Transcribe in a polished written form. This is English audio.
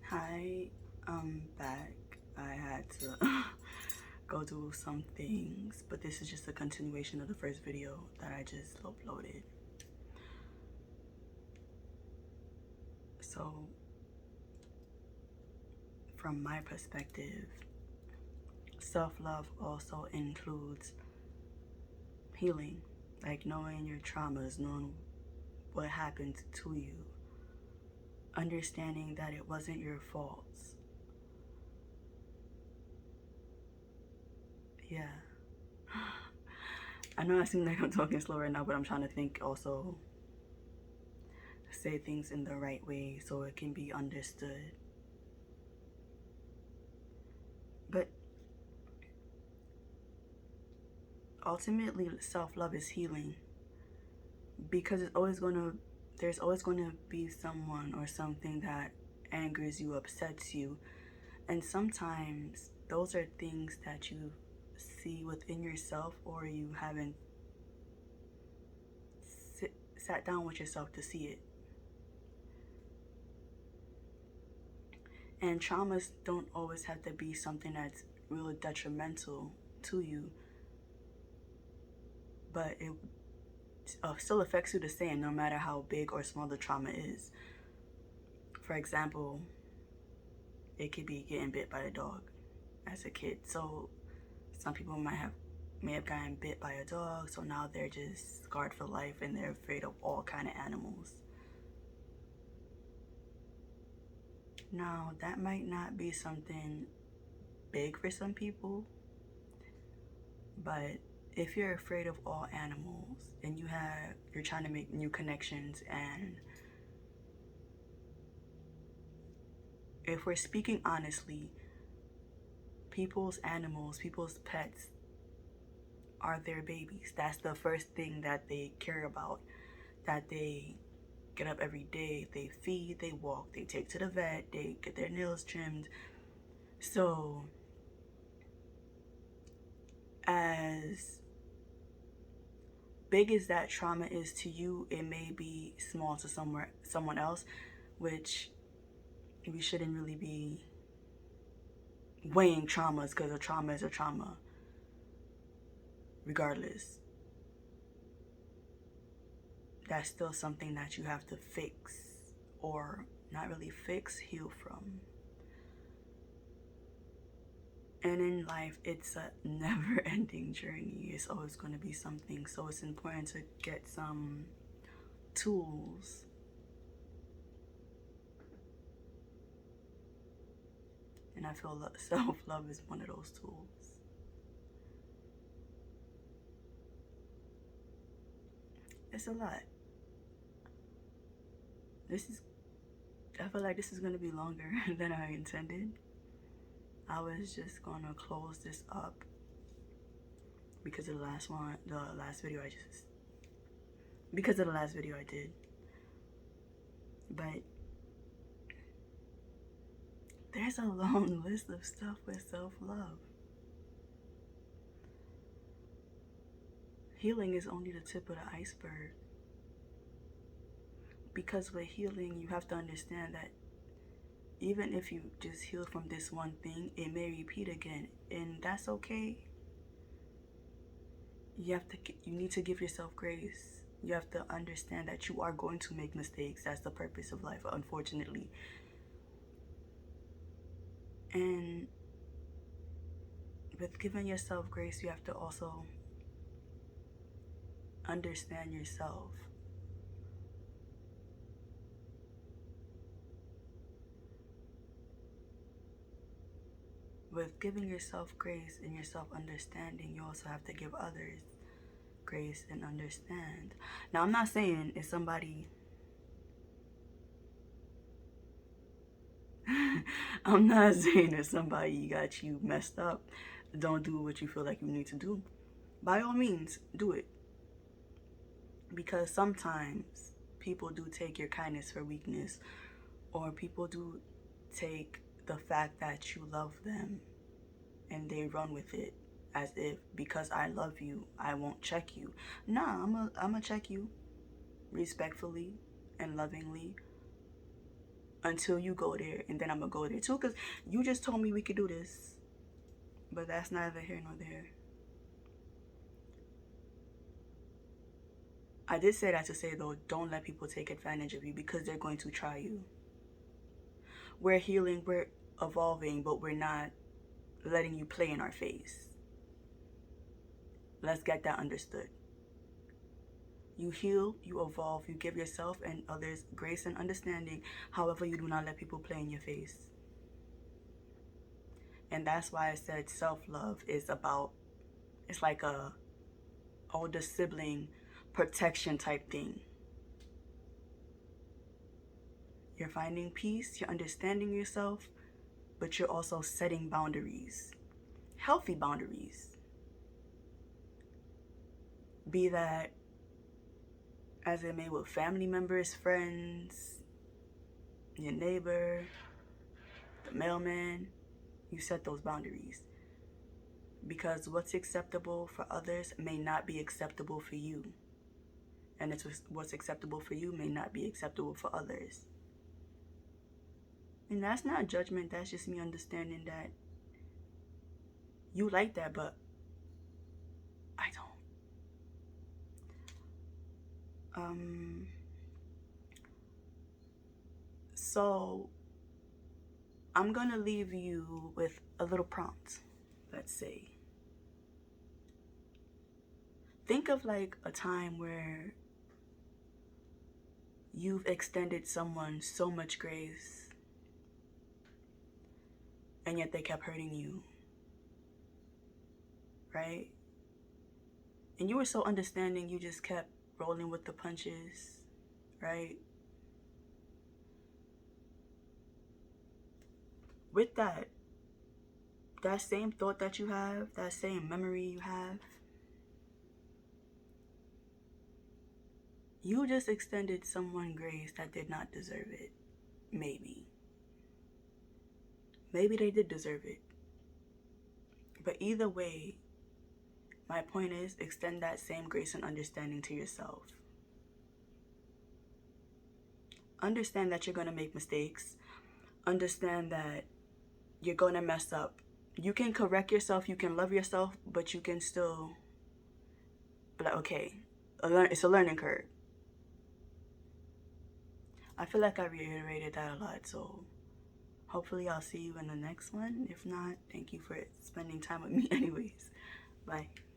Hi, I'm back. I had to go do some things, but this is just a continuation of the first video that I just uploaded. So, from my perspective, self-love also includes healing, like knowing your traumas, knowing what happened to you, understanding that it wasn't your faults. Yeah. I know I seem like I'm talking slow right now, but I'm trying to think also, say things in the right way so it can be understood. But ultimately, self-love is healing, because there's always gonna be someone or something that angers you, upsets you, and sometimes those are things that you see within yourself, or you haven't sat down with yourself to see it. And traumas don't always have to be something that's really detrimental to you, but it still affects you the same, no matter how big or small the trauma is. For example, it could be getting bit by a dog as a kid. So some people may have gotten bit by a dog, so now they're just scarred for life and they're afraid of all kind of animals. Now, that might not be something big for some people, but if you're afraid of all animals and you're trying to make new connections, and if we're speaking honestly, people's animals, people's pets are their babies. That's the first thing that they care about, that they get up every day, they feed, they walk, they take to the vet, they get their nails trimmed. So as big as that trauma is to you, it may be small to someone else, which we shouldn't really be weighing traumas, because a trauma is a trauma regardless. That's still something that you have to fix, or not really fix, heal from. And in life, it's a never-ending journey. It's always going to be something. So it's important to get some tools. And I feel self-love is one of those tools. It's a lot. I feel like this is going to be longer than I intended. I was just going to close this up because of the last video I did. But there's a long list of stuff with self-love. Healing is only the tip of the iceberg. Because with healing, you have to understand that even if you just heal from this one thing, it may repeat again, and that's okay. You need to give yourself grace. You have to understand that you are going to make mistakes. That's the purpose of life, unfortunately. And with giving yourself grace, you have to also understand yourself. With giving yourself grace and yourself understanding, you also have to give others grace and understand. Now, I'm not saying if somebody I'm not saying if somebody got you messed up, don't do what you feel like you need to do. By all means, do it. Because sometimes people do take your kindness for weakness, or people do take the fact that you love them and they run with it as if, because I love you, I won't check you. Nah, I'm gonna check you respectfully and lovingly. until you go there, and then I'm gonna go there too, because you just told me we could do this. But that's neither here nor there. I did say that to say, though, don't let people take advantage of you, because they're going to try you. We're healing, we're evolving, but we're not letting you play in our face. Let's get that understood. You heal, you evolve, you give yourself and others grace and understanding. However, you do not let people play in your face. And that's why I said self-love is about, it's like a older sibling protection type thing. You're finding peace, you're understanding yourself, but you're also setting boundaries. Healthy boundaries. Be that as it may with family members, friends, your neighbor, the mailman. You set those boundaries. Because what's acceptable for others may not be acceptable for you. And what's acceptable for you may not be acceptable for others. And that's not judgment, that's just me understanding that you like that, but I don't. So I'm gonna leave you with a little prompt. Let's say, think of like a time where you've extended someone so much grace, and yet they kept hurting you, right? And you were so understanding, you just kept rolling with the punches, right? With that same thought that you have, that same memory you have, you just extended someone grace that did not deserve it. Maybe. Maybe they did deserve it. But either way, my point is, extend that same grace and understanding to yourself. Understand that you're going to make mistakes. Understand that you're going to mess up. You can correct yourself, you can love yourself, but you can still be like, okay, it's a learning curve. I feel like I reiterated that a lot, so hopefully I'll see you in the next one. If not, thank you for spending time with me anyways. Bye.